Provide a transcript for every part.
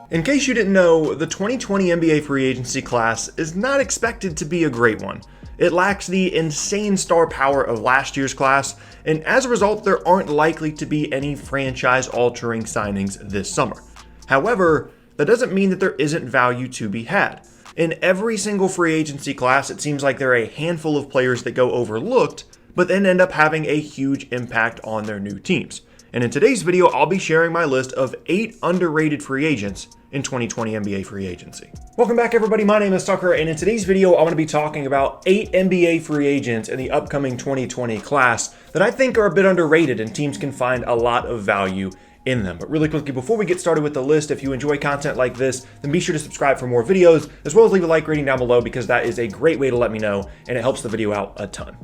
In case you didn't know, the 2020 NBA free agency class is not expected to be a great one. It lacks the insane star power of last year's class, and as a result, there aren't likely to be any franchise-altering signings this summer. However, that doesn't mean that there isn't value to be had. In every single free agency class, it seems like there are a handful of players that go overlooked, but then end up having a huge impact on their new teams. And in today's video, I'll be sharing my list of 8 underrated free agents in 2020 NBA free agency. Welcome back, everybody. My name is Tucker, and in today's video, I'm going to be talking about 8 NBA free agents in the upcoming 2020 class that I think are a bit underrated and teams can find a lot of value in them. But really quickly, before we get started with the list, if you enjoy content like this, then be sure to subscribe for more videos, as well as leave a like rating down below, because that is a great way to let me know, and it helps the video out a ton.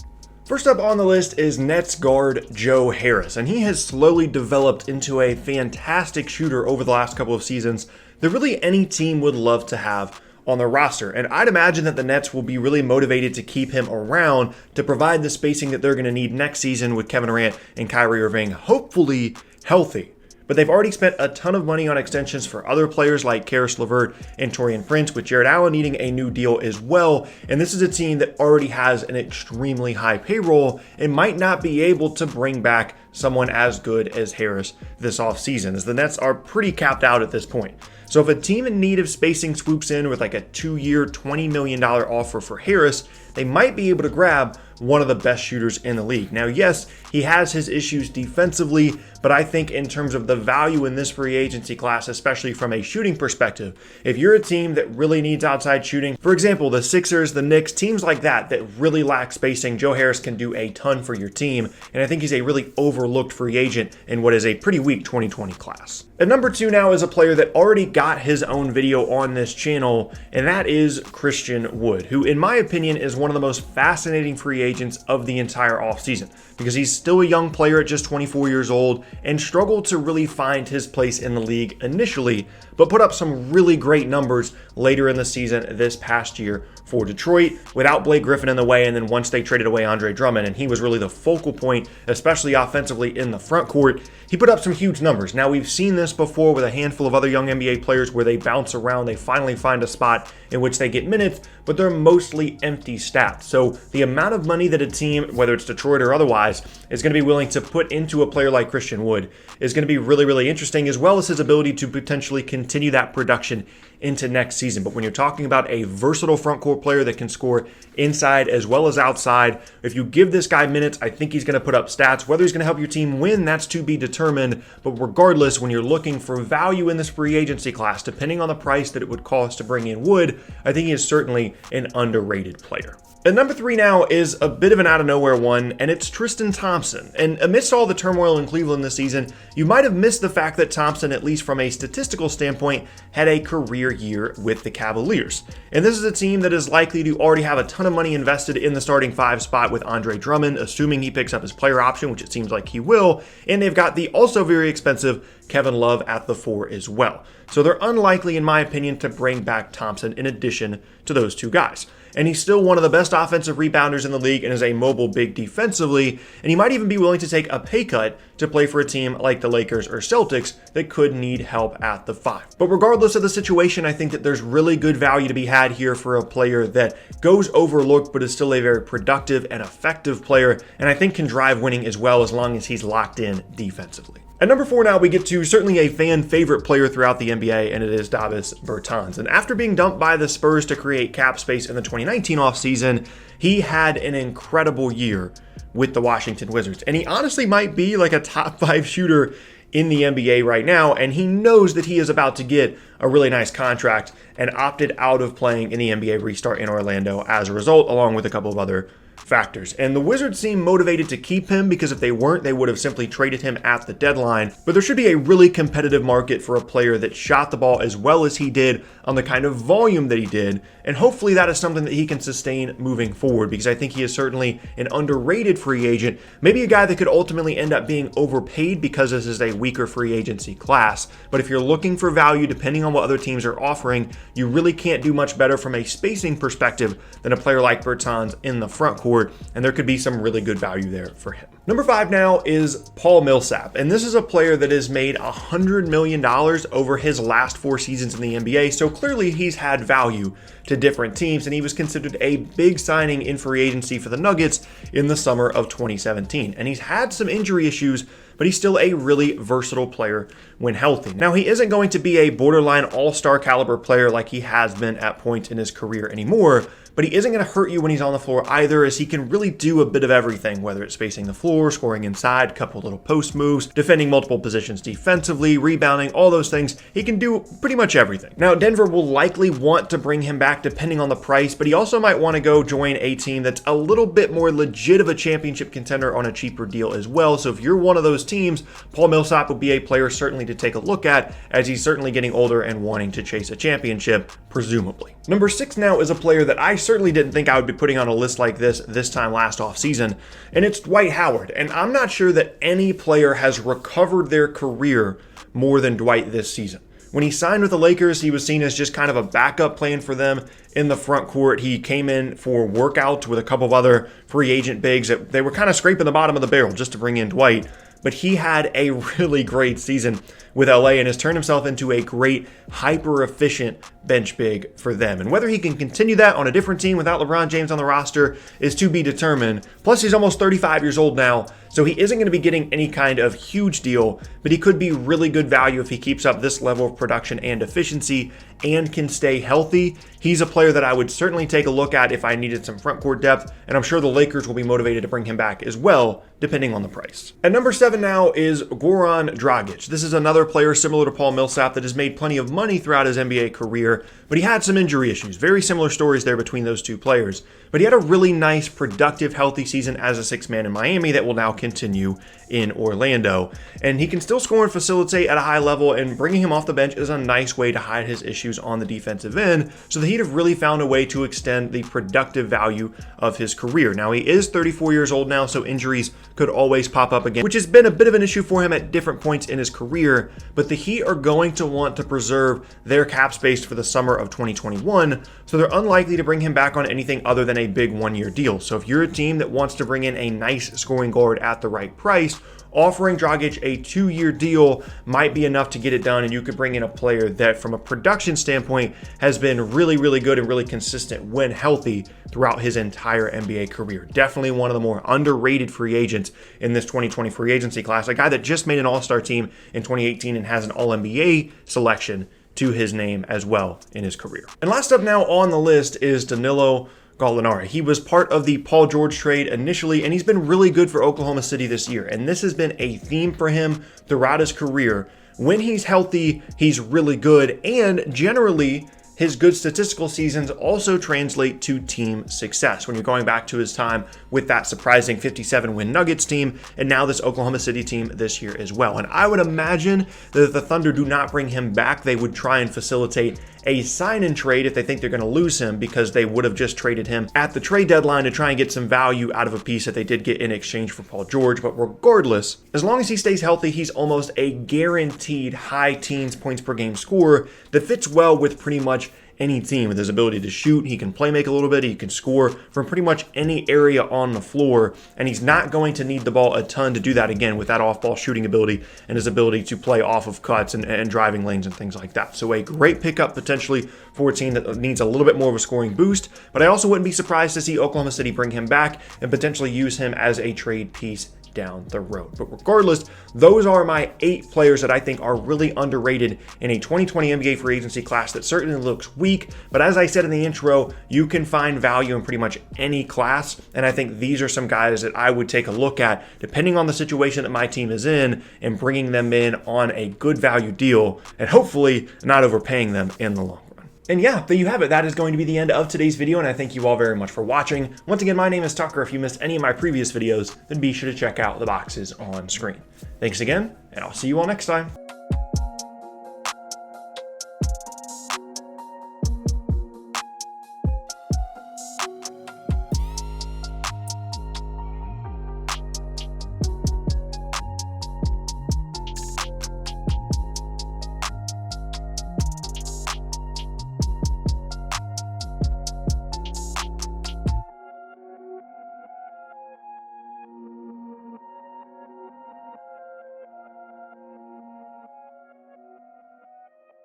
First up on the list is Nets guard Joe Harris, and he has slowly developed into a fantastic shooter over the last couple of seasons that really any team would love to have on their roster. And I'd imagine that the Nets will be really motivated to keep him around to provide the spacing that they're going to need next season with Kevin Durant and Kyrie Irving hopefully healthy. But they've already spent a ton of money on extensions for other players like Karis LeVert and Taurean Prince, with Jared Allen needing a new deal as well. And this is a team that already has an extremely high payroll and might not be able to bring back someone as good as Harris this offseason, as the Nets are pretty capped out at this point. So if a team in need of spacing swoops in with like a 2-year, $20 million offer for Harris, they might be able to grab one of the best shooters in the league. Now, yes, he has his issues defensively, but I think in terms of the value in this free agency class, especially from a shooting perspective, if you're a team that really needs outside shooting, for example, the Sixers, the Knicks, teams like that really lack spacing, Joe Harris can do a ton for your team, and I think he's a really overlooked free agent in what is a pretty weak 2020 class. At number 2 now is a player that already got his own video on this channel, and that is Christian Wood, who in my opinion is one of the most fascinating free agents of the entire offseason, because he's still a young player at just 24 years old and struggled to really find his place in the league initially, but put up some really great numbers later in the season this past year for Detroit without Blake Griffin in the way, and then once they traded away Andre Drummond, and he was really the focal point, especially offensively in the front court, he put up some huge numbers. Now, we've seen this before with a handful of other young NBA players where they bounce around, they finally find a spot in which they get minutes, but they're mostly empty stats. So the amount of money that a team, whether it's Detroit or otherwise, is going to be willing to put into a player like Christian Wood is going to be really, really interesting, as well as his ability to potentially continue that production into next season. But when you're talking about a versatile front court player that can score inside as well as outside, if you give this guy minutes, I think he's going to put up stats. Whether he's going to help your team win, that's to be determined. But regardless, when you're looking for value in this free agency class, depending on the price that it would cost to bring in Wood, I think he is certainly an underrated player. And number 3 now is a bit of an out-of-nowhere one, and it's Tristan Thompson. And amidst all the turmoil in Cleveland this season, you might have missed the fact that Thompson, at least from a statistical standpoint, had a career year with the Cavaliers. And this is a team that is likely to already have a ton of money invested in the starting 5 spot with Andre Drummond, assuming he picks up his player option, which it seems like he will. And they've got the also very expensive Kevin Love at the 4 as well. So they're unlikely, in my opinion, to bring back Thompson in addition to those 2 guys. And he's still one of the best offensive rebounders in the league and is a mobile big defensively, and he might even be willing to take a pay cut to play for a team like the Lakers or Celtics that could need help at the 5. But regardless of the situation, I think that there's really good value to be had here for a player that goes overlooked but is still a very productive and effective player, and I think can drive winning as well as long as he's locked in defensively. At number 4 now, we get to certainly a fan favorite player throughout the NBA, and it is Davis Bertans. And after being dumped by the Spurs to create cap space in the 2019 offseason, he had an incredible year with the Washington Wizards. And he honestly might be like a top 5 shooter in the NBA right now, and he knows that he is about to get a really nice contract and opted out of playing in the NBA restart in Orlando as a result, along with a couple of other factors. And the Wizards seem motivated to keep him, because if they weren't, they would have simply traded him at the deadline. But there should be a really competitive market for a player that shot the ball as well as he did on the kind of volume that he did. And hopefully that is something that he can sustain moving forward, because I think he is certainly an underrated free agent, maybe a guy that could ultimately end up being overpaid because this is a weaker free agency class. But if you're looking for value, depending on what other teams are offering, you really can't do much better from a spacing perspective than a player like Bertans in the front court, and there could be some really good value there for him. Number 5 now is Paul Millsap, and this is a player that has made $100 million over his last 4 seasons in the NBA, so clearly he's had value to different teams, and he was considered a big signing in free agency for the Nuggets in the summer of 2017. And he's had some injury issues, but he's still a really versatile player when healthy. Now, he isn't going to be a borderline all-star caliber player like he has been at points in his career anymore, but he isn't going to hurt you when he's on the floor either, as he can really do a bit of everything, whether it's spacing the floor, scoring inside, a couple little post moves, defending multiple positions defensively, rebounding, all those things. He can do pretty much everything. Now, Denver will likely want to bring him back depending on the price, but he also might want to go join a team that's a little bit more legit of a championship contender on a cheaper deal as well. So if you're one of those teams, Paul Millsap would be a player certainly to take a look at, as he's certainly getting older and wanting to chase a championship, presumably. Number 6 now is a player that I certainly didn't think I would be putting on a list like this time last offseason, and it's Dwight Howard. And I'm not sure that any player has recovered their career more than Dwight this season. When he signed with the Lakers, he was seen as just kind of a backup plan for them in the front court. He came in for workouts with a couple of other free agent bigs. They were kind of scraping the bottom of the barrel just to bring in Dwight. But he had a really great season with LA and has turned himself into a great, hyper-efficient bench big for them. And whether he can continue that on a different team without LeBron James on the roster is to be determined. Plus, he's almost 35 years old now, so he isn't going to be getting any kind of huge deal, but he could be really good value if he keeps up this level of production and efficiency and can stay healthy. He's a player that I would certainly take a look at if I needed some front court depth, and I'm sure the Lakers will be motivated to bring him back as well, depending on the price. At number 7 now is Goran Dragic. This is another player similar to Paul Millsap that has made plenty of money throughout his NBA career, but he had some injury issues. Very similar stories there between those two players. But he had a really nice, productive, healthy season as a 6th man in Miami that will now continue in Orlando. And he can still score and facilitate at a high level, and bringing him off the bench is a nice way to hide his issues on the defensive end, so the Heat have really found a way to extend the productive value of his career. Now, he is 34 years old now, so injuries could always pop up again, which has been a bit of an issue for him at different points in his career, but the Heat are going to want to preserve their cap space for the summer of 2021, so they're unlikely to bring him back on anything other than a big 1-year deal. So if you're a team that wants to bring in a nice scoring guard at the right price, offering Dragic a 2-year deal might be enough to get it done, and you could bring in a player that from a production standpoint has been really, really good and really consistent when healthy throughout his entire NBA career. Definitely one of the more underrated free agents in this 2020 free agency class, a guy that just made an All-Star team in 2018 and has an All-NBA selection to his name as well in his career. And last up now on the list is Danilo Gallinari. He was part of the Paul George trade initially, and he's been really good for Oklahoma City this year. And this has been a theme for him throughout his career. When he's healthy, he's really good, and generally, his good statistical seasons also translate to team success when you're going back to his time with that surprising 57-win Nuggets team and now this Oklahoma City team this year as well. And I would imagine that if the Thunder do not bring him back, they would try and facilitate a sign-and trade if they think they're going to lose him, because they would have just traded him at the trade deadline to try and get some value out of a piece that they did get in exchange for Paul George. But regardless, as long as he stays healthy, he's almost a guaranteed high teens points per game scorer that fits well with pretty much any team. With his ability to shoot, he can play make a little bit, he can score from pretty much any area on the floor, and he's not going to need the ball a ton to do that, again, with that off-ball shooting ability and his ability to play off of cuts and driving lanes and things like that. So a great pickup potentially for a team that needs a little bit more of a scoring boost, but I also wouldn't be surprised to see Oklahoma City bring him back and potentially use him as a trade piece down the road. But regardless, those are my 8 players that I think are really underrated in a 2020 NBA free agency class that certainly looks weak, but as I said in the intro, you can find value in pretty much any class, and I think these are some guys that I would take a look at depending on the situation that my team is in, and bringing them in on a good value deal and hopefully not overpaying them in the long run. And yeah, there you have it. That is going to be the end of today's video, and I thank you all very much for watching. Once again, my name is Tucker. If you missed any of my previous videos, then be sure to check out the boxes on screen. Thanks again, and I'll see you all next time.